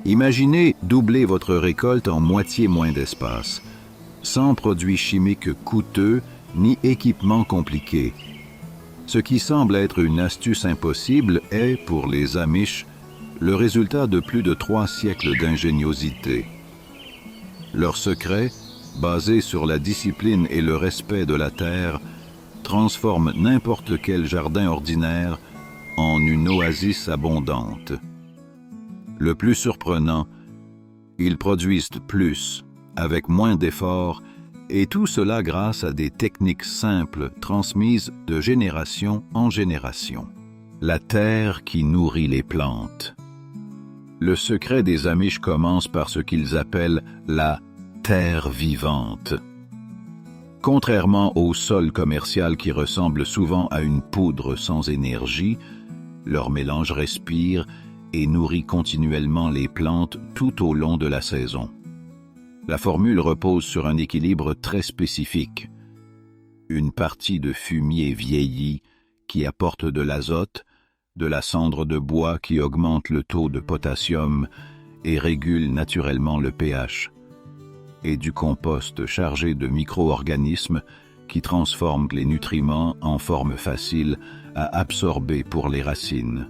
Imaginez doubler votre récolte en moitié moins d'espace, sans produits chimiques coûteux ni équipements compliqués. Ce qui semble être une astuce impossible est, pour les Amish, le résultat de plus de 3 siècles d'ingéniosité. Leur secret, basé sur la discipline et le respect de la terre, transforme n'importe quel jardin ordinaire en une oasis abondante. Le plus surprenant, ils produisent plus, avec moins d'efforts, et tout cela grâce à des techniques simples transmises de génération en génération. La terre qui nourrit les plantes. Le secret des Amish commence par ce qu'ils appellent la terre vivante. Contrairement au sol commercial qui ressemble souvent à une poudre sans énergie, leur mélange respire et nourrit continuellement les plantes tout au long de la saison. La formule repose sur un équilibre très spécifique. Une partie de fumier vieilli qui apporte de l'azote, de la cendre de bois qui augmente le taux de potassium et régule naturellement le pH, et du compost chargé de micro-organismes qui transforment les nutriments en forme facile à absorber pour les racines.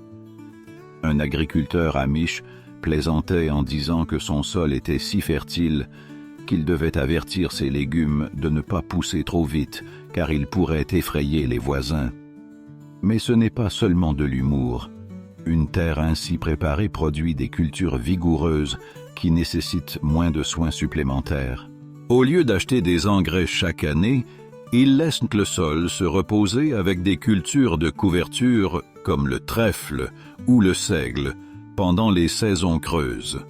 Un agriculteur amish plaisantait en disant que son sol était si fertile qu'il devait avertir ses légumes de ne pas pousser trop vite car ils pourraient effrayer les voisins. Mais ce n'est pas seulement de l'humour. Une terre ainsi préparée produit des cultures vigoureuses qui nécessitent moins de soins supplémentaires. Au lieu d'acheter des engrais chaque année, ils laissent le sol se reposer avec des cultures de couverture comme le trèfle ou le seigle pendant les saisons creuses.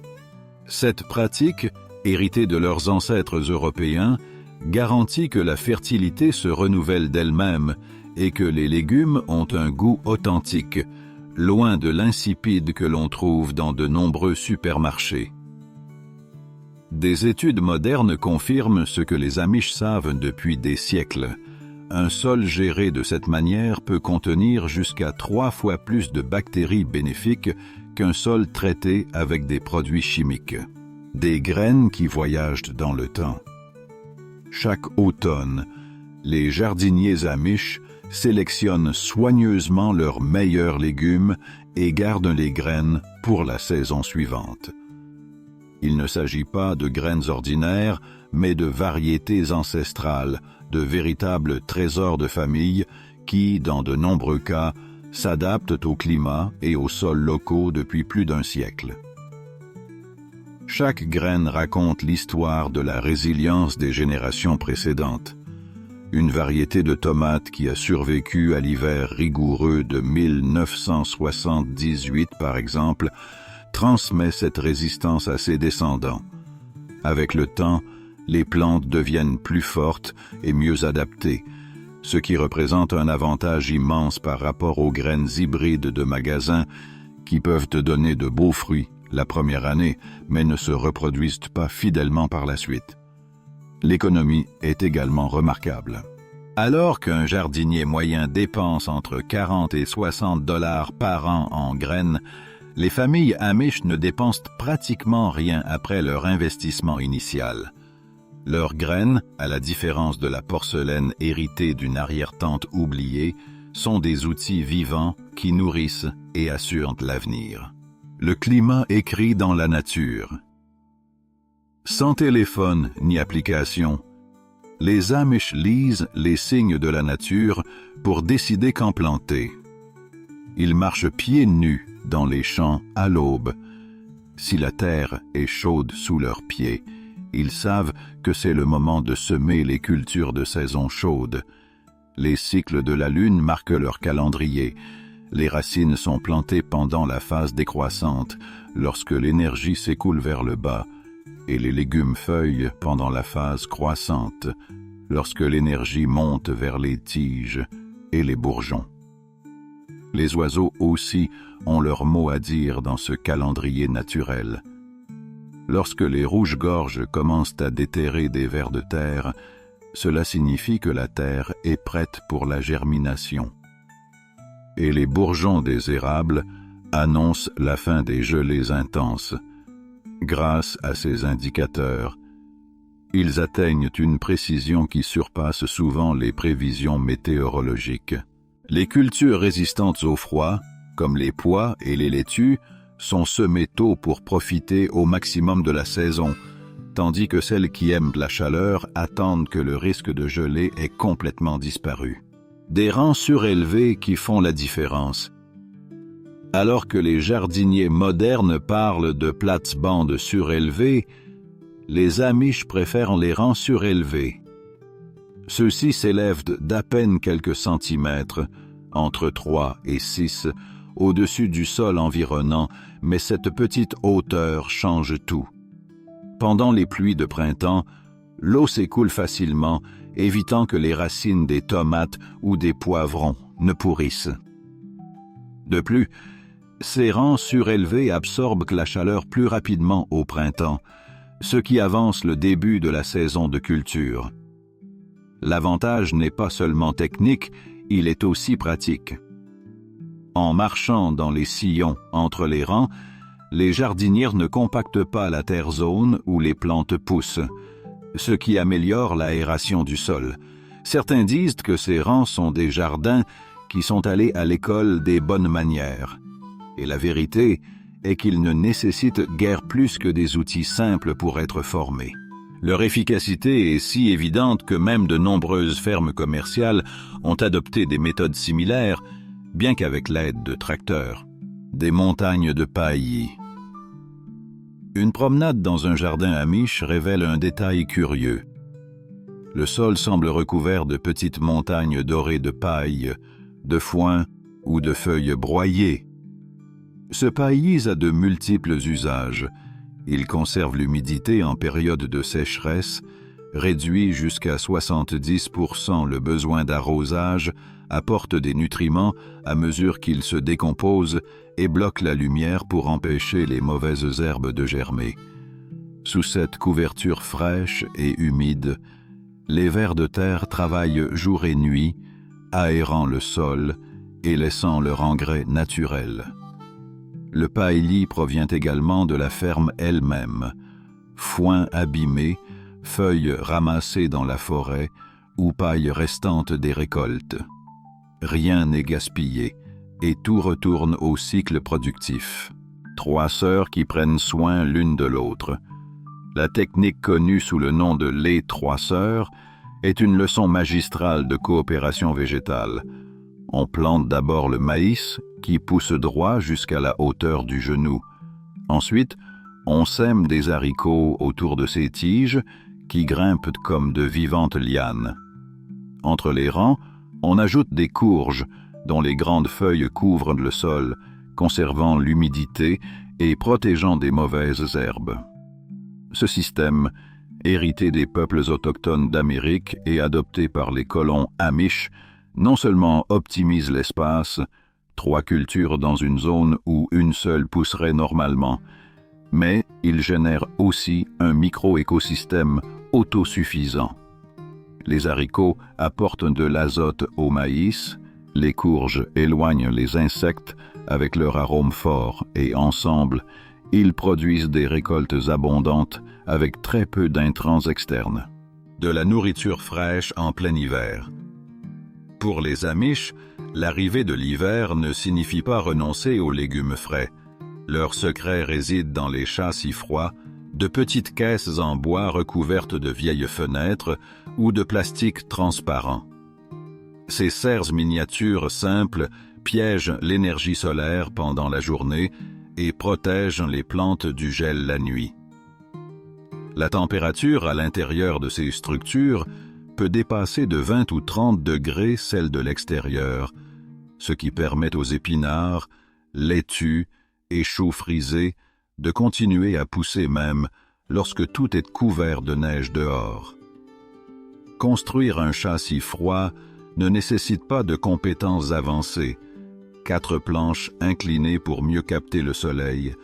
Cette pratique, héritée de leurs ancêtres européens, garantit que la fertilité se renouvelle d'elle-même et que les légumes ont un goût authentique, loin de l'insipide que l'on trouve dans de nombreux supermarchés. Des études modernes confirment ce que les Amish savent depuis des siècles. Un sol géré de cette manière peut contenir jusqu'à 3 fois plus de bactéries bénéfiques qu'un sol traité avec des produits chimiques. Des graines qui voyagent dans le temps. Chaque automne, les jardiniers Amish sélectionnent soigneusement leurs meilleurs légumes et gardent les graines pour la saison suivante. Il ne s'agit pas de graines ordinaires, mais de variétés ancestrales, de véritables trésors de famille qui, dans de nombreux cas, s'adaptent au climat et aux sols locaux depuis plus d'1 siècle. Chaque graine raconte l'histoire de la résilience des générations précédentes. Une variété de tomates qui a survécu à l'hiver rigoureux de 1978, par exemple, transmet cette résistance à ses descendants. Avec le temps, les plantes deviennent plus fortes et mieux adaptées, ce qui représente un avantage immense par rapport aux graines hybrides de magasins qui peuvent te donner de beaux fruits la première année, mais ne se reproduisent pas fidèlement par la suite. L'économie est également remarquable. Alors qu'un jardinier moyen dépense entre 40 et 60 $ par an en graines, les familles Amish ne dépensent pratiquement rien après leur investissement initial. Leurs graines, à la différence de la porcelaine héritée d'une arrière-tante oubliée, sont des outils vivants qui nourrissent et assurent l'avenir. Le climat écrit dans la nature. Sans téléphone ni application, les Amish lisent les signes de la nature pour décider quand planter. Ils marchent pieds nus dans les champs à l'aube. Si la terre est chaude sous leurs pieds, ils savent que c'est le moment de semer les cultures de saison chaude. Les cycles de la lune marquent leur calendrier. Les racines sont plantées pendant la phase décroissante, lorsque l'énergie s'écoule vers le bas, et les légumes feuillent pendant la phase croissante, lorsque l'énergie monte vers les tiges et les bourgeons. Les oiseaux aussi ont leur mot à dire dans ce calendrier naturel. Lorsque les rouges-gorges commencent à déterrer des vers de terre, cela signifie que la terre est prête pour la germination. Et les bourgeons des érables annoncent la fin des gelées intenses. Grâce à ces indicateurs, ils atteignent une précision qui surpasse souvent les prévisions météorologiques. Les cultures résistantes au froid, comme les pois et les laitues, sont semées tôt pour profiter au maximum de la saison, tandis que celles qui aiment la chaleur attendent que le risque de gelée ait complètement disparu. Des rangs surélevés qui font la différence. Alors que les jardiniers modernes parlent de plates-bandes surélevées, les Amish préfèrent les rangs surélevés. Ceux-ci s'élèvent d'à peine quelques centimètres, entre 3 et 6, au-dessus du sol environnant, mais cette petite hauteur change tout. Pendant les pluies de printemps, l'eau s'écoule facilement, évitant que les racines des tomates ou des poivrons ne pourrissent. De plus, ces rangs surélevés absorbent la chaleur plus rapidement au printemps, ce qui avance le début de la saison de culture. L'avantage n'est pas seulement technique, il est aussi pratique. En marchant dans les sillons entre les rangs, les jardinières ne compactent pas la terre zone où les plantes poussent, ce qui améliore l'aération du sol. Certains disent que ces rangs sont des jardins qui sont allés à l'école des bonnes manières. Et la vérité est qu'ils ne nécessitent guère plus que des outils simples pour être formés. Leur efficacité est si évidente que même de nombreuses fermes commerciales ont adopté des méthodes similaires, bien qu'avec l'aide de tracteurs. Des montagnes de paillis. Une promenade dans un jardin amish révèle un détail curieux. Le sol semble recouvert de petites montagnes dorées de paille, de foin ou de feuilles broyées. Ce paillis a de multiples usages. Il conserve l'humidité en période de sécheresse, réduit jusqu'à 70% le besoin d'arrosage, apporte des nutriments à mesure qu'il se décompose et bloque la lumière pour empêcher les mauvaises herbes de germer. Sous cette couverture fraîche et humide, les vers de terre travaillent jour et nuit, aérant le sol et laissant leur engrais naturel. Le paillis provient également de la ferme elle-même. Foin abîmé, feuilles ramassées dans la forêt ou paille restante des récoltes. Rien n'est gaspillé et tout retourne au cycle productif. 3 sœurs qui prennent soin l'une de l'autre. La technique connue sous le nom de les 3 sœurs est une leçon magistrale de coopération végétale. On plante d'abord le maïs qui pousse droit jusqu'à la hauteur du genou. Ensuite, on sème des haricots autour de ces tiges qui grimpent comme de vivantes lianes. Entre les rangs, on ajoute des courges dont les grandes feuilles couvrent le sol, conservant l'humidité et protégeant des mauvaises herbes. Ce système, hérité des peuples autochtones d'Amérique et adopté par les colons Amish, non seulement optimise l'espace, 3 cultures dans une zone où une seule pousserait normalement, mais il génère aussi un micro-écosystème autosuffisant. Les haricots apportent de l'azote au maïs, les courges éloignent les insectes avec leur arôme fort et ensemble, ils produisent des récoltes abondantes avec très peu d'intrants externes. De la nourriture fraîche en plein hiver. Pour les Amish, l'arrivée de l'hiver ne signifie pas renoncer aux légumes frais. Leur secret réside dans les chats si froids, de petites caisses en bois recouvertes de vieilles fenêtres ou de plastique transparent. Ces serres miniatures simples piègent l'énergie solaire pendant la journée et protègent les plantes du gel la nuit. La température à l'intérieur de ces structures peut dépasser de 20 ou 30 degrés celle de l'extérieur, ce qui permet aux épinards, laitues et choux frisés de continuer à pousser même lorsque tout est couvert de neige dehors. Construire un châssis froid ne nécessite pas de compétences avancées. 4 planches inclinées pour mieux capter le soleil,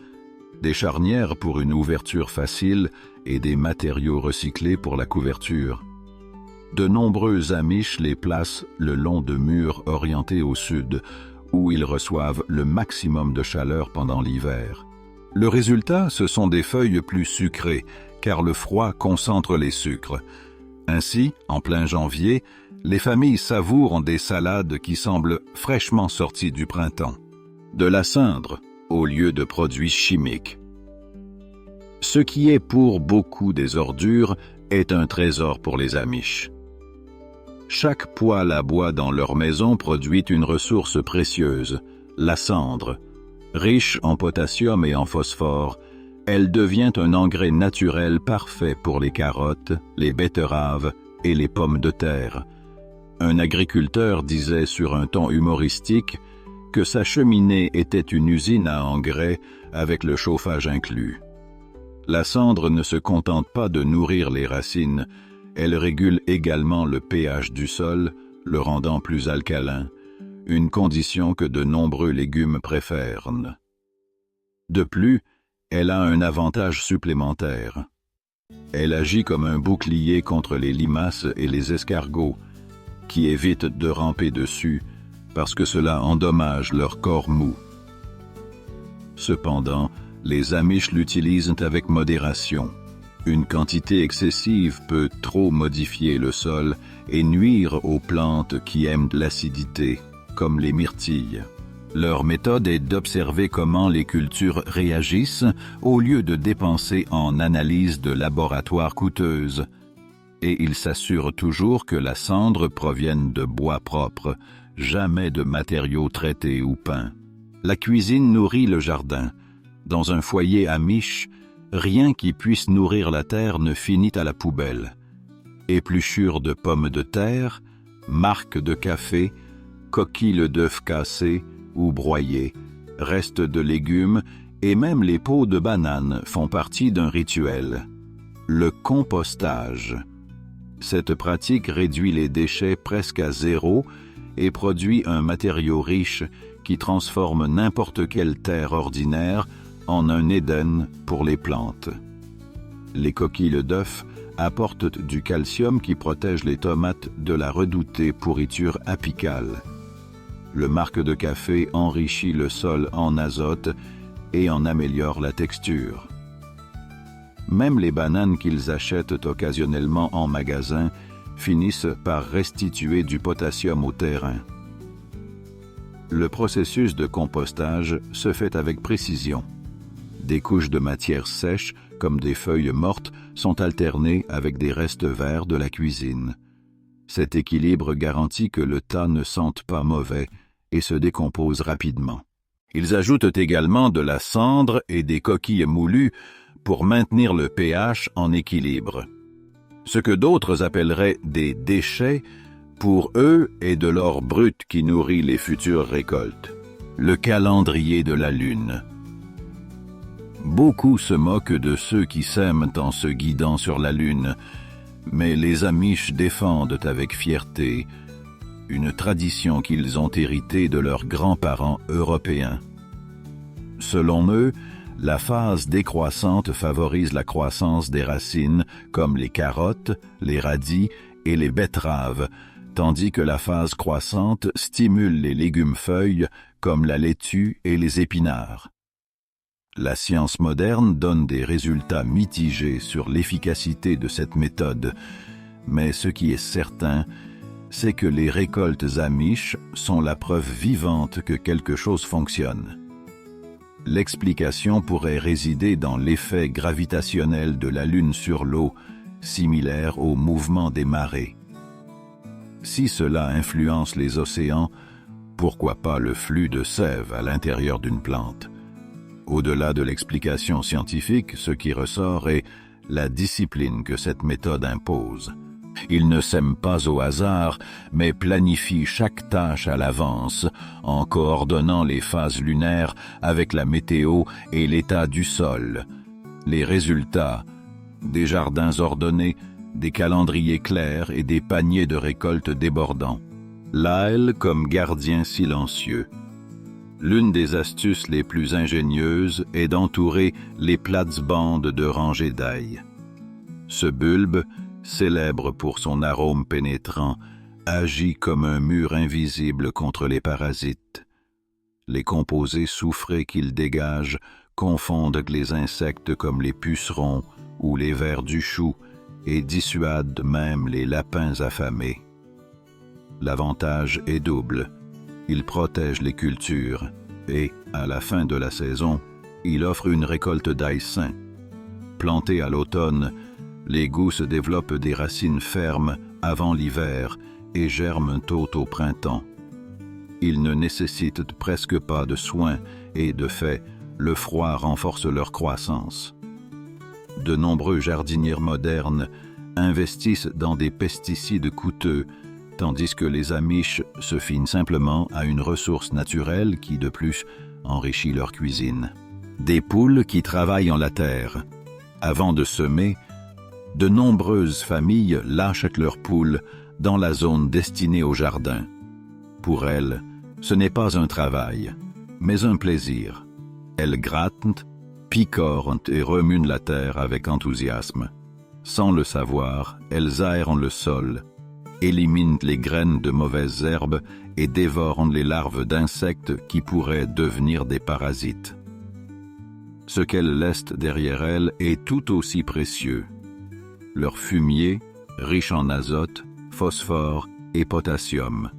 des charnières pour une ouverture facile et des matériaux recyclés pour la couverture. De nombreux Amish les placent le long de murs orientés au sud, où ils reçoivent le maximum de chaleur pendant l'hiver. Le résultat, ce sont des feuilles plus sucrées, car le froid concentre les sucres. Ainsi, en plein janvier, les familles savourent des salades qui semblent fraîchement sorties du printemps. De la cendre, au lieu de produits chimiques. Ce qui est pour beaucoup des ordures est un trésor pour les Amish. Chaque poêle à bois dans leur maison produit une ressource précieuse, la cendre. Riche en potassium et en phosphore, elle devient un engrais naturel parfait pour les carottes, les betteraves et les pommes de terre. Un agriculteur disait sur un ton humoristique que sa cheminée était une usine à engrais avec le chauffage inclus. La cendre ne se contente pas de nourrir les racines, elle régule également le pH du sol, le rendant plus alcalin, une condition que de nombreux légumes préfèrent. De plus, elle a un avantage supplémentaire. Elle agit comme un bouclier contre les limaces et les escargots, qui évitent de ramper dessus parce que cela endommage leur corps mou. Cependant, les Amish l'utilisent avec modération. Une quantité excessive peut trop modifier le sol et nuire aux plantes qui aiment l'acidité, comme les myrtilles. Leur méthode est d'observer comment les cultures réagissent au lieu de dépenser en analyses de laboratoire coûteuses. Et ils s'assurent toujours que la cendre provienne de bois propre, jamais de matériaux traités ou peints. La cuisine nourrit le jardin. Dans un foyer Amish, rien qui puisse nourrir la terre ne finit à la poubelle. Épluchures de pommes de terre, marcs de café, coquilles d'œufs cassés ou broyés, restes de légumes et même les peaux de bananes font partie d'un rituel. Le compostage. Cette pratique réduit les déchets presque à zéro et produit un matériau riche qui transforme n'importe quelle terre ordinaire en un Éden pour les plantes. Les coquilles d'œufs apportent du calcium qui protège les tomates de la redoutée pourriture apicale. Le marc de café enrichit le sol en azote et en améliore la texture. Même les bananes qu'ils achètent occasionnellement en magasin finissent par restituer du potassium au terrain. Le processus de compostage se fait avec précision. Des couches de matière sèche, comme des feuilles mortes, sont alternées avec des restes verts de la cuisine. Cet équilibre garantit que le tas ne sente pas mauvais et se décompose rapidement. Ils ajoutent également de la cendre et des coquilles moulues pour maintenir le pH en équilibre. Ce que d'autres appelleraient des déchets, pour eux, est de l'or brut qui nourrit les futures récoltes. Le calendrier de la Lune. Beaucoup se moquent de ceux qui sèment en se guidant sur la Lune, mais les Amish défendent avec fierté une tradition qu'ils ont héritée de leurs grands-parents européens. Selon eux, la phase décroissante favorise la croissance des racines comme les carottes, les radis et les betteraves, tandis que la phase croissante stimule les légumes-feuilles comme la laitue et les épinards. La science moderne donne des résultats mitigés sur l'efficacité de cette méthode, mais ce qui est certain, c'est que les récoltes Amish sont la preuve vivante que quelque chose fonctionne. L'explication pourrait résider dans l'effet gravitationnel de la Lune sur l'eau, similaire au mouvement des marées. Si cela influence les océans, pourquoi pas le flux de sève à l'intérieur d'une plante? Au-delà de l'explication scientifique, ce qui ressort est la discipline que cette méthode impose. Ils ne sèment pas au hasard, mais planifient chaque tâche à l'avance, en coordonnant les phases lunaires avec la météo et l'état du sol. Les résultats, des jardins ordonnés, des calendriers clairs et des paniers de récolte débordants. L'ail comme gardien silencieux. L'une des astuces les plus ingénieuses est d'entourer les plates-bandes de rangées d'ail. Ce bulbe, célèbre pour son arôme pénétrant, agit comme un mur invisible contre les parasites. Les composés soufrés qu'il dégage confondent les insectes comme les pucerons ou les vers du chou et dissuadent même les lapins affamés. L'avantage est double. Il protège les cultures et, à la fin de la saison, il offre une récolte d'ail sain. Plantés à l'automne, les gousses développent des racines fermes avant l'hiver et germent tôt au printemps. Ils ne nécessitent presque pas de soins et, de fait, le froid renforce leur croissance. De nombreux jardiniers modernes investissent dans des pesticides coûteux, tandis que les Amish se fient simplement à une ressource naturelle qui, de plus, enrichit leur cuisine. Des poules qui travaillent en la terre. Avant de semer, de nombreuses familles lâchent leurs poules dans la zone destinée au jardin. Pour elles, ce n'est pas un travail, mais un plaisir. Elles grattent, picorent et remuent la terre avec enthousiasme. Sans le savoir, elles aèrent le sol, éliminent les graines de mauvaises herbes et dévorent les larves d'insectes qui pourraient devenir des parasites. Ce qu'elles laissent derrière elles est tout aussi précieux. Leur fumier, riche en azote, phosphore et potassium,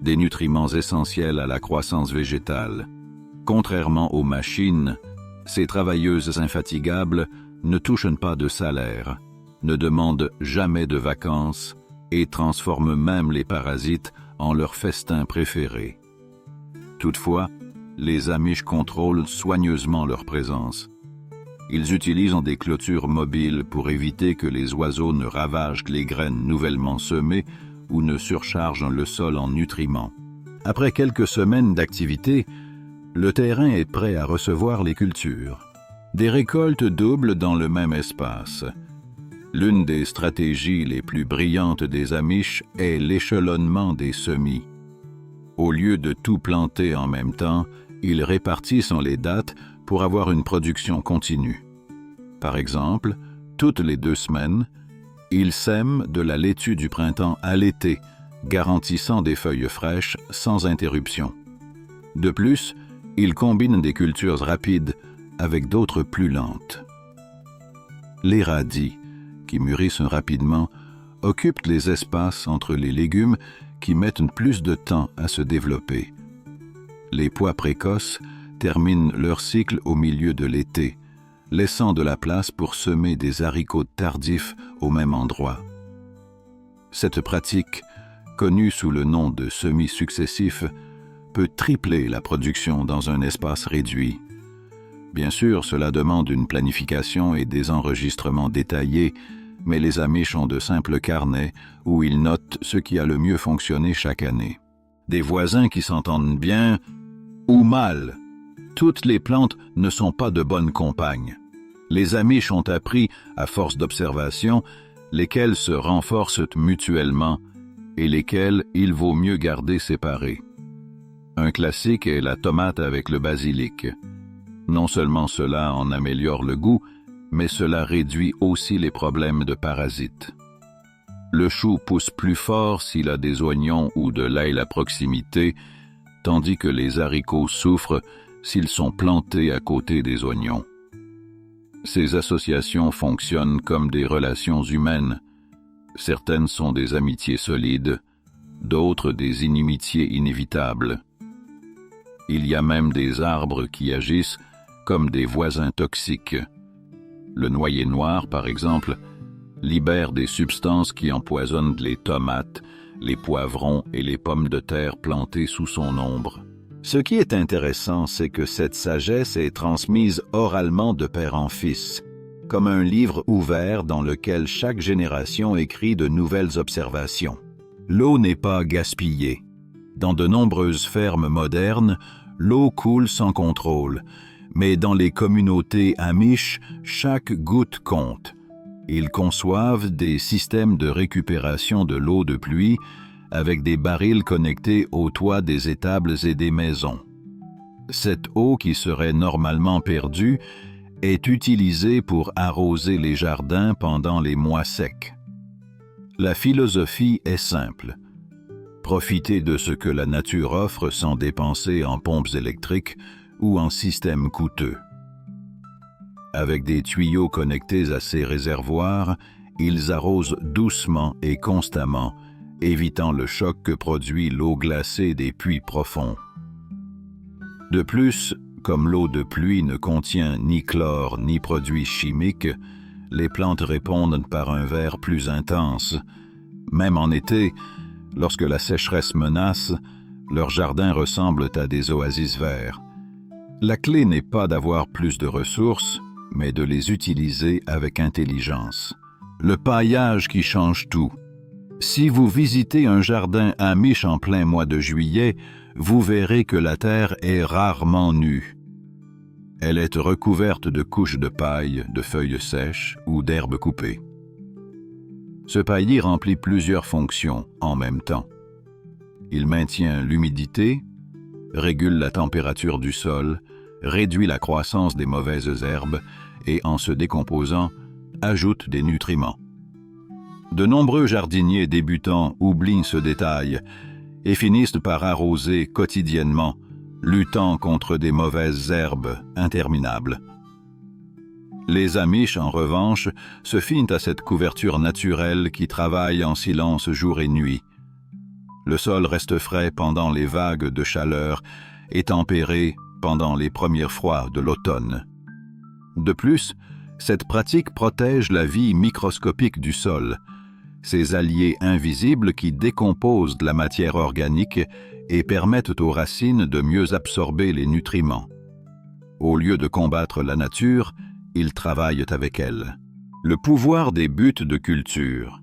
des nutriments essentiels à la croissance végétale. Contrairement aux machines, ces travailleuses infatigables ne touchent pas de salaire, ne demandent jamais de vacances et transforment même les parasites en leur festin préféré. Toutefois, les Amish contrôlent soigneusement leur présence. Ils utilisent des clôtures mobiles pour éviter que les oiseaux ne ravagent les graines nouvellement semées ou ne surchargent le sol en nutriments. Après quelques semaines d'activité, le terrain est prêt à recevoir les cultures. Des récoltes doublent dans le même espace. L'une des stratégies les plus brillantes des Amish est l'échelonnement des semis. Au lieu de tout planter en même temps, ils répartissent les dates pour avoir une production continue. Par exemple, toutes les 2 semaines, ils sèment de la laitue du printemps à l'été, garantissant des feuilles fraîches sans interruption. De plus, ils combinent des cultures rapides avec d'autres plus lentes. Les radis, qui mûrissent rapidement, occupent les espaces entre les légumes qui mettent plus de temps à se développer. Les pois précoces terminent leur cycle au milieu de l'été, laissant de la place pour semer des haricots tardifs au même endroit. Cette pratique, connue sous le nom de semis successifs, peut tripler la production dans un espace réduit. Bien sûr, cela demande une planification et des enregistrements détaillés, mais les Amish ont de simples carnets où ils notent ce qui a le mieux fonctionné chaque année. Des voisins qui s'entendent bien ou mal. Toutes les plantes ne sont pas de bonnes compagnes. Les Amish ont appris, à force d'observation, lesquelles se renforcent mutuellement et lesquelles il vaut mieux garder séparées. Un classique est la tomate avec le basilic. Non seulement cela en améliore le goût, mais cela réduit aussi les problèmes de parasites. Le chou pousse plus fort s'il a des oignons ou de l'ail à proximité, tandis que les haricots souffrent s'ils sont plantés à côté des oignons. Ces associations fonctionnent comme des relations humaines. Certaines sont des amitiés solides, d'autres des inimitiés inévitables. Il y a même des arbres qui agissent comme des voisins toxiques. Le noyer noir, par exemple, libère des substances qui empoisonnent les tomates, les poivrons et les pommes de terre plantées sous son ombre. Ce qui est intéressant, c'est que cette sagesse est transmise oralement de père en fils, comme un livre ouvert dans lequel chaque génération écrit de nouvelles observations. L'eau n'est pas gaspillée. Dans de nombreuses fermes modernes, l'eau coule sans contrôle, mais dans les communautés Amish, chaque goutte compte. Ils conçoivent des systèmes de récupération de l'eau de pluie avec des barils connectés au toit des étables et des maisons. Cette eau qui serait normalement perdue est utilisée pour arroser les jardins pendant les mois secs. La philosophie est simple. Profiter de ce que la nature offre sans dépenser en pompes électriques ou en systèmes coûteux. Avec des tuyaux connectés à ces réservoirs, ils arrosent doucement et constamment, évitant le choc que produit l'eau glacée des puits profonds. De plus, comme l'eau de pluie ne contient ni chlore ni produits chimiques, les plantes répondent par un vert plus intense. Même en été, lorsque la sécheresse menace, leurs jardins ressemblent à des oasis verts. La clé n'est pas d'avoir plus de ressources, mais de les utiliser avec intelligence. Le paillage qui change tout. Si vous visitez un jardin amish en plein mois de juillet, vous verrez que la terre est rarement nue. Elle est recouverte de couches de paille, de feuilles sèches ou d'herbes coupées. Ce paillis remplit plusieurs fonctions en même temps. Il maintient l'humidité, régule la température du sol, réduit la croissance des mauvaises herbes et, en se décomposant, ajoute des nutriments. De nombreux jardiniers débutants oublient ce détail et finissent par arroser quotidiennement, luttant contre des mauvaises herbes interminables. Les Amish, en revanche, se fient à cette couverture naturelle qui travaille en silence jour et nuit. Le sol reste frais pendant les vagues de chaleur et tempéré pendant les premiers froids de l'automne. De plus, cette pratique protège la vie microscopique du sol, ces alliés invisibles qui décomposent la matière organique et permettent aux racines de mieux absorber les nutriments. Au lieu de combattre la nature, ils travaillent avec elle. Le pouvoir des buts de culture.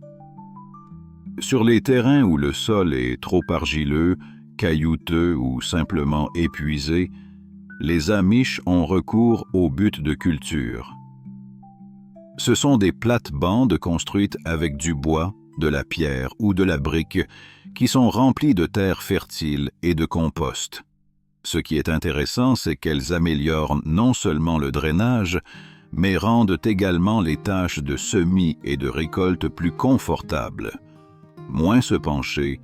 Sur les terrains où le sol est trop argileux, caillouteux ou simplement épuisé, les Amish ont recours aux buts de culture. Ce sont des plates-bandes construites avec du bois, de la pierre ou de la brique qui sont remplies de terre fertile et de compost. Ce qui est intéressant, c'est qu'elles améliorent non seulement le drainage, mais rendent également les tâches de semis et de récolte plus confortables. Moins se pencher,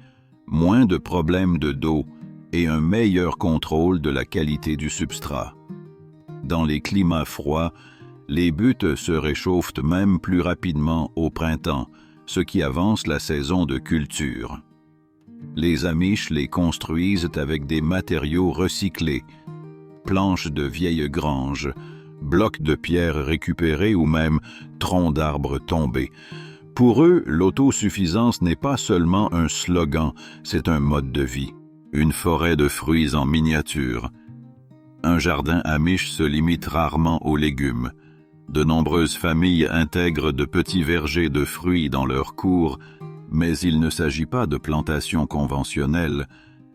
moins de problèmes de dos et un meilleur contrôle de la qualité du substrat. Dans les climats froids, les buts se réchauffent même plus rapidement au printemps, ce qui avance la saison de culture. Les Amish les construisent avec des matériaux recyclés, planches de vieilles granges, blocs de pierre récupérés ou même troncs d'arbres tombés. Pour eux, l'autosuffisance n'est pas seulement un slogan, c'est un mode de vie, une forêt de fruits en miniature. Un jardin Amish se limite rarement aux légumes. De nombreuses familles intègrent de petits vergers de fruits dans leurs cours, mais il ne s'agit pas de plantations conventionnelles,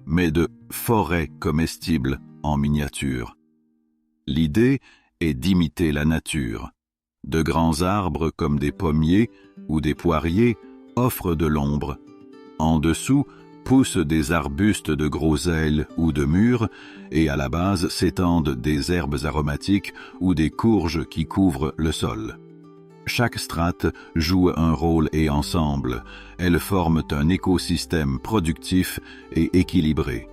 mais de forêts comestibles en miniature. L'idée est d'imiter la nature. De grands arbres comme des pommiers ou des poiriers offrent de l'ombre. En dessous poussent des arbustes de groseilles ou de mûres et à la base s'étendent des herbes aromatiques ou des courges qui couvrent le sol. Chaque strate joue un rôle et ensemble, elles forment un écosystème productif et équilibré.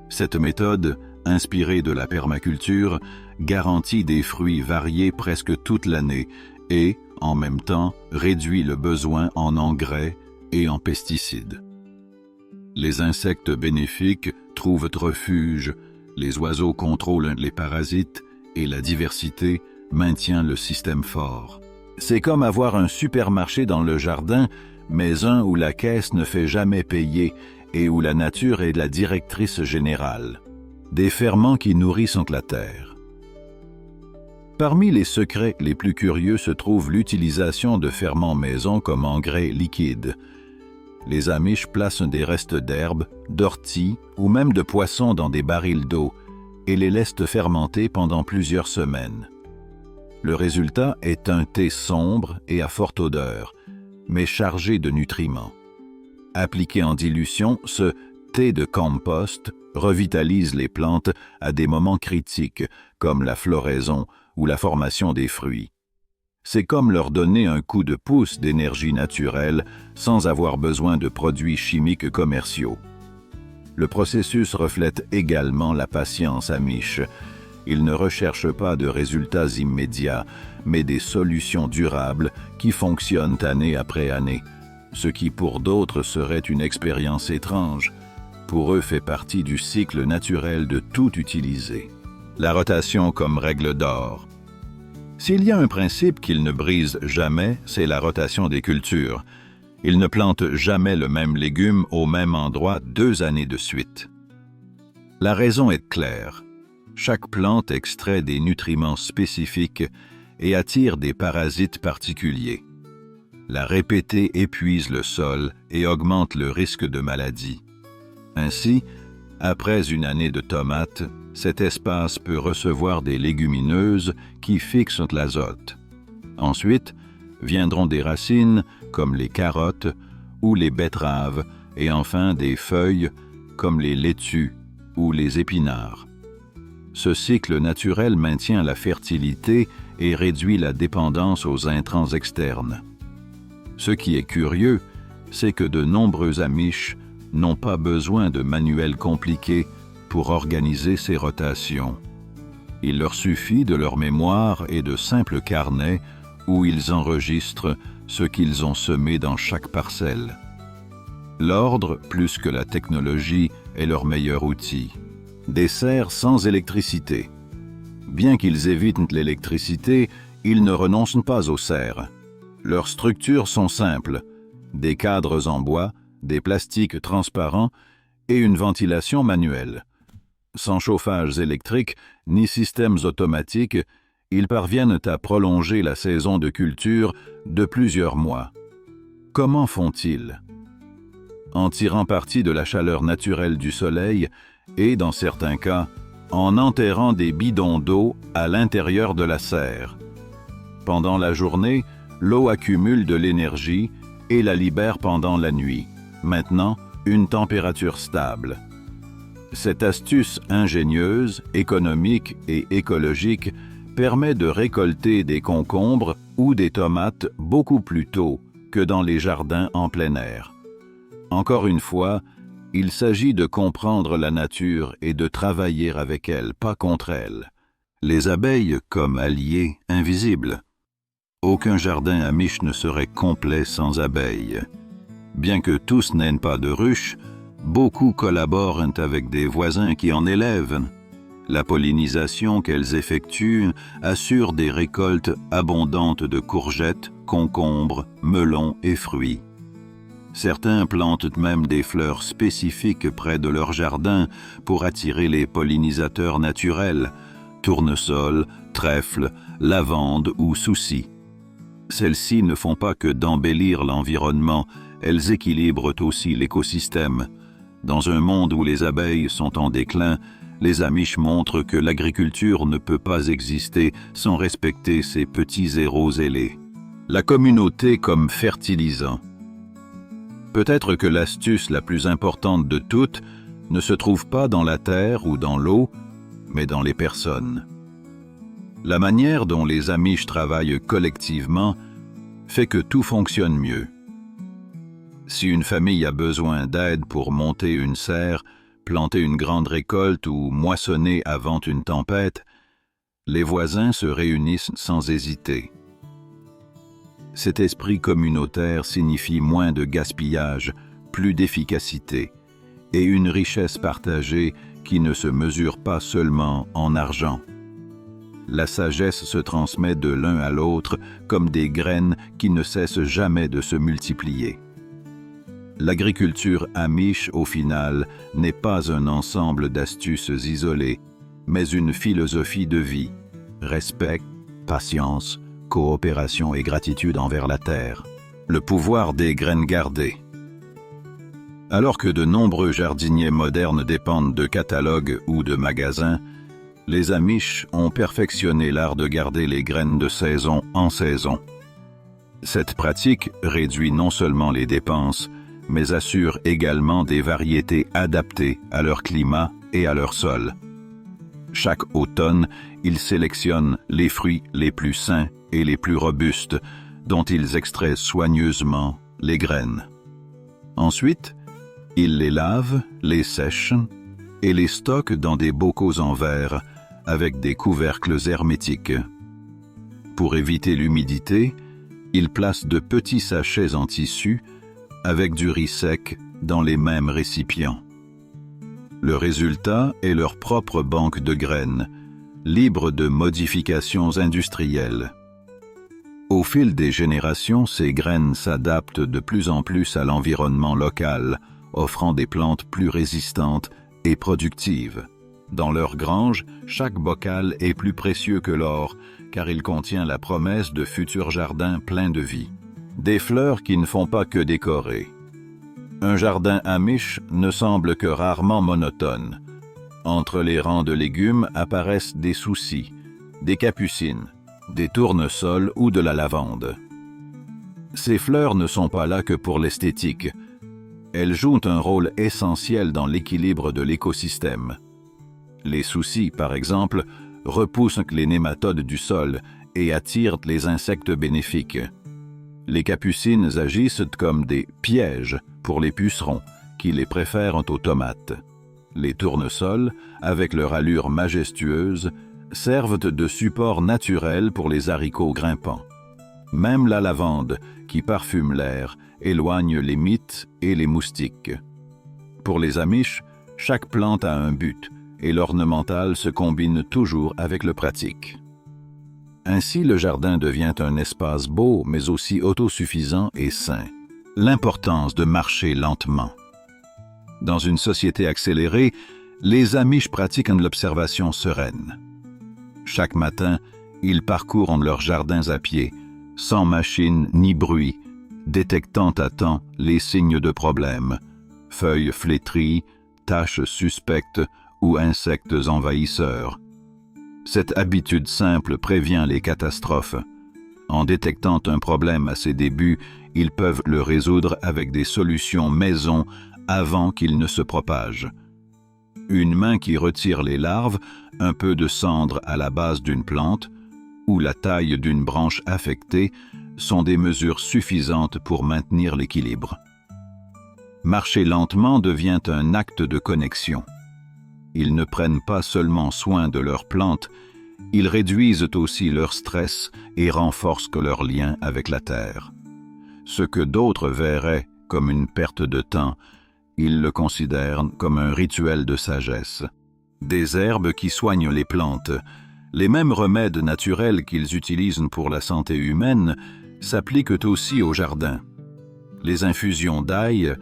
Cette méthode, inspirée de la permaculture, garantit des fruits variés presque toute l'année et, en même temps, réduit le besoin en engrais et en pesticides. Les insectes bénéfiques trouvent refuge, les oiseaux contrôlent les parasites et la diversité maintient le système fort. C'est comme avoir un supermarché dans le jardin, mais un où la caisse ne fait jamais payer et où la nature est la directrice générale. Des ferments qui nourrissent la terre. Parmi les secrets les plus curieux se trouve l'utilisation de ferments maison comme engrais liquides. Les Amish placent des restes d'herbes, d'orties ou même de poissons dans des barils d'eau et les laissent fermenter pendant plusieurs semaines. Le résultat est un thé sombre et à forte odeur, mais chargé de nutriments. Appliqué en dilution, ce thé de compost revitalise les plantes à des moments critiques, comme la floraison ou la formation des fruits. C'est comme leur donner un coup de pouce d'énergie naturelle sans avoir besoin de produits chimiques commerciaux. Le processus reflète également la patience Amish. Ils ne recherchent pas de résultats immédiats, mais des solutions durables qui fonctionnent année après année. Ce qui pour d'autres serait une expérience étrange, pour eux fait partie du cycle naturel de tout utiliser. La rotation comme règle d'or. S'il y a un principe qu'ils ne brisent jamais, c'est la rotation des cultures. Ils ne plantent jamais le même légume au même endroit 2 années de suite. La raison est claire. Chaque plante extrait des nutriments spécifiques et attire des parasites particuliers. La répéter épuise le sol et augmente le risque de maladie. Ainsi, après une année de tomates, cet espace peut recevoir des légumineuses qui fixent l'azote. Ensuite, viendront des racines comme les carottes ou les betteraves et enfin des feuilles comme les laitues ou les épinards. Ce cycle naturel maintient la fertilité et réduit la dépendance aux intrants externes. Ce qui est curieux, c'est que de nombreux Amish n'ont pas besoin de manuels compliqués pour organiser ces rotations. Il leur suffit de leur mémoire et de simples carnets où ils enregistrent ce qu'ils ont semé dans chaque parcelle. L'ordre, plus que la technologie, est leur meilleur outil. Des serres sans électricité. Bien qu'ils évitent l'électricité, ils ne renoncent pas aux serres. Leurs structures sont simples, des cadres en bois, des plastiques transparents et une ventilation manuelle. Sans chauffage électrique ni systèmes automatiques, ils parviennent à prolonger la saison de culture de plusieurs mois. Comment font-ils? En tirant parti de la chaleur naturelle du soleil et, dans certains cas, en enterrant des bidons d'eau à l'intérieur de la serre. Pendant la journée, l'eau accumule de l'énergie et la libère pendant la nuit. Maintenant, une température stable. Cette astuce ingénieuse, économique et écologique permet de récolter des concombres ou des tomates beaucoup plus tôt que dans les jardins en plein air. Encore une fois, il s'agit de comprendre la nature et de travailler avec elle, pas contre elle. Les abeilles comme alliés invisibles. Aucun jardin amish ne serait complet sans abeilles. Bien que tous n'aient pas de ruches, beaucoup collaborent avec des voisins qui en élèvent. La pollinisation qu'elles effectuent assure des récoltes abondantes de courgettes, concombres, melons et fruits. Certains plantent même des fleurs spécifiques près de leur jardin pour attirer les pollinisateurs naturels, tournesol, trèfle, lavande ou souci. Celles-ci ne font pas que d'embellir l'environnement, elles équilibrent aussi l'écosystème. Dans un monde où les abeilles sont en déclin, les Amish montrent que l'agriculture ne peut pas exister sans respecter ces petits héros ailés. La communauté comme fertilisant. Peut-être que l'astuce la plus importante de toutes ne se trouve pas dans la terre ou dans l'eau, mais dans les personnes. La manière dont les Amish travaillent collectivement fait que tout fonctionne mieux. Si une famille a besoin d'aide pour monter une serre, planter une grande récolte ou moissonner avant une tempête, les voisins se réunissent sans hésiter. Cet esprit communautaire signifie moins de gaspillage, plus d'efficacité et une richesse partagée qui ne se mesure pas seulement en argent. La sagesse se transmet de l'un à l'autre comme des graines qui ne cessent jamais de se multiplier. L'agriculture amish, au final, n'est pas un ensemble d'astuces isolées, mais une philosophie de vie, respect, patience, coopération et gratitude envers la terre. Le pouvoir des graines gardées. Alors que de nombreux jardiniers modernes dépendent de catalogues ou de magasins, les Amish ont perfectionné l'art de garder les graines de saison en saison. Cette pratique réduit non seulement les dépenses, mais assure également des variétés adaptées à leur climat et à leur sol. Chaque automne, ils sélectionnent les fruits les plus sains et les plus robustes, dont ils extraient soigneusement les graines. Ensuite, ils les lavent, les sèchent et les stockent dans des bocaux en verre, avec des couvercles hermétiques. Pour éviter l'humidité, ils placent de petits sachets en tissu avec du riz sec dans les mêmes récipients. Le résultat est leur propre banque de graines, libre de modifications industrielles. Au fil des générations, ces graines s'adaptent de plus en plus à l'environnement local, offrant des plantes plus résistantes et productives. Dans leur grange, chaque bocal est plus précieux que l'or, car il contient la promesse de futurs jardins pleins de vie. Des fleurs qui ne font pas que décorer. Un jardin amish ne semble que rarement monotone. Entre les rangs de légumes apparaissent des soucis, des capucines, des tournesols ou de la lavande. Ces fleurs ne sont pas là que pour l'esthétique. Elles jouent un rôle essentiel dans l'équilibre de l'écosystème. Les soucis, par exemple, repoussent les nématodes du sol et attirent les insectes bénéfiques. Les capucines agissent comme des pièges pour les pucerons, qui les préfèrent aux tomates. Les tournesols, avec leur allure majestueuse, servent de support naturel pour les haricots grimpants. Même la lavande, qui parfume l'air, éloigne les mites et les moustiques. Pour les Amish, chaque plante a un but, et l'ornemental se combine toujours avec le pratique. Ainsi, le jardin devient un espace beau, mais aussi autosuffisant et sain. L'importance de marcher lentement. Dans une société accélérée, les Amish pratiquent l'observation sereine. Chaque matin, ils parcourent leurs jardins à pied, sans machine ni bruit, détectant à temps les signes de problème, feuilles flétries, taches suspectes ou insectes envahisseurs. Cette habitude simple prévient les catastrophes. En détectant un problème à ses débuts, ils peuvent le résoudre avec des solutions maison avant qu'il ne se propage. Une main qui retire les larves, un peu de cendre à la base d'une plante ou la taille d'une branche affectée sont des mesures suffisantes pour maintenir l'équilibre. Marcher lentement devient un acte de connexion. Ils ne prennent pas seulement soin de leurs plantes, ils réduisent aussi leur stress et renforcent leur lien avec la terre. Ce que d'autres verraient comme une perte de temps, ils le considèrent comme un rituel de sagesse. Des herbes qui soignent les plantes, les mêmes remèdes naturels qu'ils utilisent pour la santé humaine, s'appliquent aussi au jardin. Les infusions d'ail,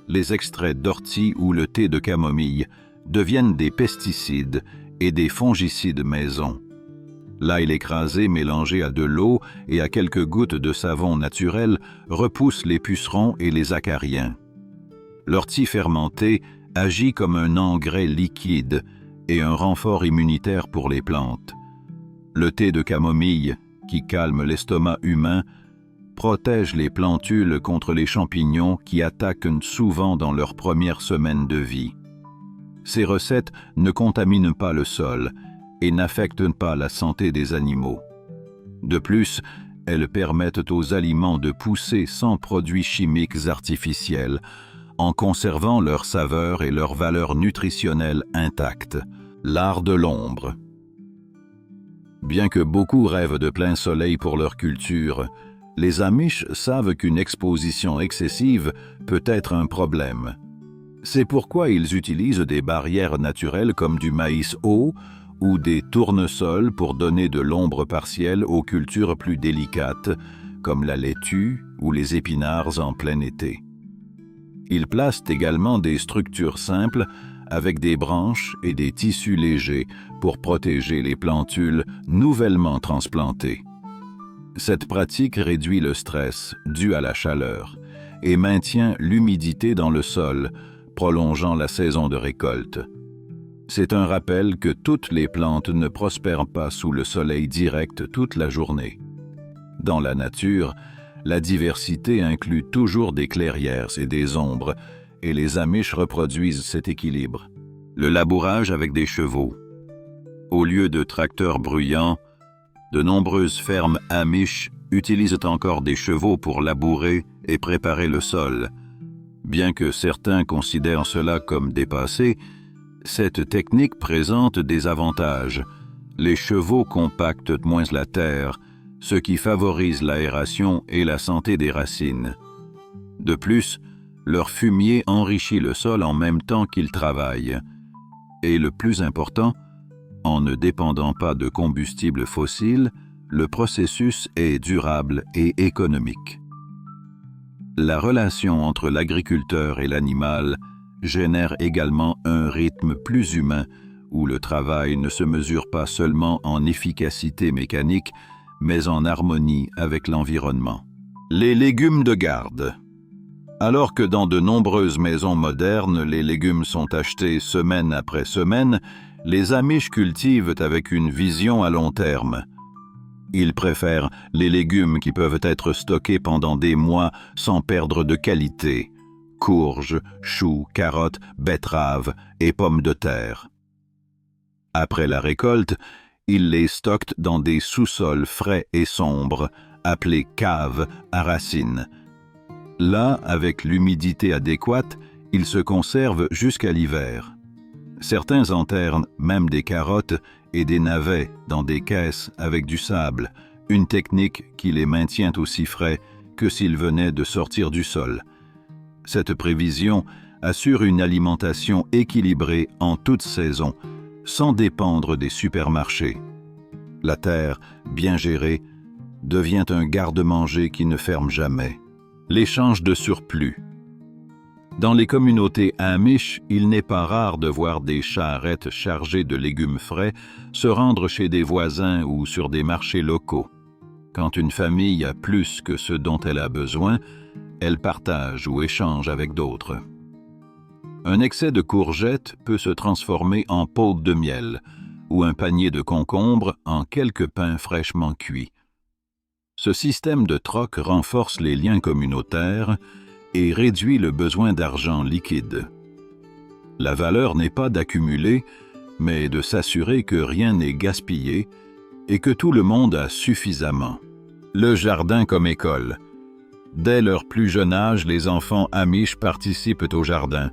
les extraits d'ortie ou le thé de camomille deviennent des pesticides et des fongicides maison. L'ail écrasé mélangé à de l'eau et à quelques gouttes de savon naturel repousse les pucerons et les acariens. L'ortie fermentée agit comme un engrais liquide et un renfort immunitaire pour les plantes. Le thé de camomille, qui calme l'estomac humain, protège les plantules contre les champignons qui attaquent souvent dans leurs premières semaines de vie. Ces recettes ne contaminent pas le sol et n'affectent pas la santé des animaux. De plus, elles permettent aux aliments de pousser sans produits chimiques artificiels, en conservant leur saveur et leur valeur nutritionnelle intactes. L'art de l'ombre. Bien que beaucoup rêvent de plein soleil pour leur culture, les Amish savent qu'une exposition excessive peut être un problème. C'est pourquoi ils utilisent des barrières naturelles comme du maïs haut ou des tournesols pour donner de l'ombre partielle aux cultures plus délicates, comme la laitue ou les épinards en plein été. Ils placent également des structures simples avec des branches et des tissus légers pour protéger les plantules nouvellement transplantées. Cette pratique réduit le stress dû à la chaleur et maintient l'humidité dans le sol, prolongeant la saison de récolte. C'est un rappel que toutes les plantes ne prospèrent pas sous le soleil direct toute la journée. Dans la nature, la diversité inclut toujours des clairières et des ombres, et les Amish reproduisent cet équilibre. Le labourage avec des chevaux. Au lieu de tracteurs bruyants, de nombreuses fermes Amish utilisent encore des chevaux pour labourer et préparer le sol. Bien que certains considèrent cela comme dépassé, cette technique présente des avantages. Les chevaux compactent moins la terre, ce qui favorise l'aération et la santé des racines. De plus, leur fumier enrichit le sol en même temps qu'ils travaillent. Et le plus important, en ne dépendant pas de combustibles fossiles, le processus est durable et économique. La relation entre l'agriculteur et l'animal génère également un rythme plus humain où le travail ne se mesure pas seulement en efficacité mécanique, mais en harmonie avec l'environnement. Les légumes de garde. Alors que dans de nombreuses maisons modernes, les légumes sont achetés semaine après semaine, les Amish cultivent avec une vision à long terme. Ils préfèrent les légumes qui peuvent être stockés pendant des mois sans perdre de qualité. Courges, choux, carottes, betteraves et pommes de terre. Après la récolte, ils les stockent dans des sous-sols frais et sombres, appelés caves à racines. Là, avec l'humidité adéquate, ils se conservent jusqu'à l'hiver. Certains enterrent même des carottes et des navets dans des caisses avec du sable, une technique qui les maintient aussi frais que s'ils venaient de sortir du sol. Cette prévision assure une alimentation équilibrée en toute saison, sans dépendre des supermarchés. La terre, bien gérée, devient un garde-manger qui ne ferme jamais. L'échange de surplus. Dans les communautés Amish, il n'est pas rare de voir des charrettes chargées de légumes frais se rendre chez des voisins ou sur des marchés locaux. Quand une famille a plus que ce dont elle a besoin, elle partage ou échange avec d'autres. Un excès de courgettes peut se transformer en pot de miel ou un panier de concombres en quelques pains fraîchement cuits. Ce système de troc renforce les liens communautaires et réduit le besoin d'argent liquide. La valeur n'est pas d'accumuler, mais de s'assurer que rien n'est gaspillé et que tout le monde a suffisamment. Le jardin comme école. Dès leur plus jeune âge, les enfants Amish participent au jardin.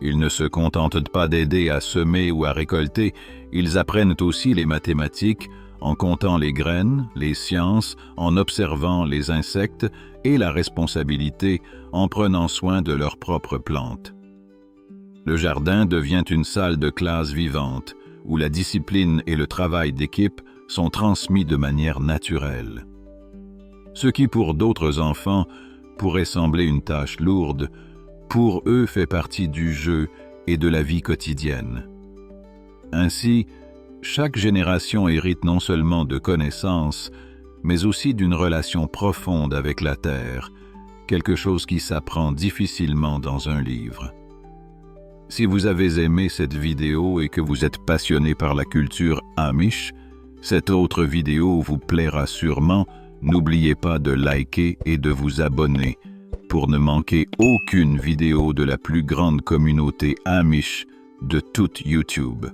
Ils ne se contentent pas d'aider à semer ou à récolter, ils apprennent aussi les mathématiques, en comptant les graines, les sciences, en observant les insectes et la responsabilité en prenant soin de leurs propres plantes. Le jardin devient une salle de classe vivante, où la discipline et le travail d'équipe sont transmis de manière naturelle. Ce qui pour d'autres enfants pourrait sembler une tâche lourde, pour eux fait partie du jeu et de la vie quotidienne. Ainsi, chaque génération hérite non seulement de connaissances, mais aussi d'une relation profonde avec la terre, quelque chose qui s'apprend difficilement dans un livre. Si vous avez aimé cette vidéo et que vous êtes passionné par la culture Amish, cette autre vidéo vous plaira sûrement. N'oubliez pas de liker et de vous abonner pour ne manquer aucune vidéo de la plus grande communauté Amish de toute YouTube.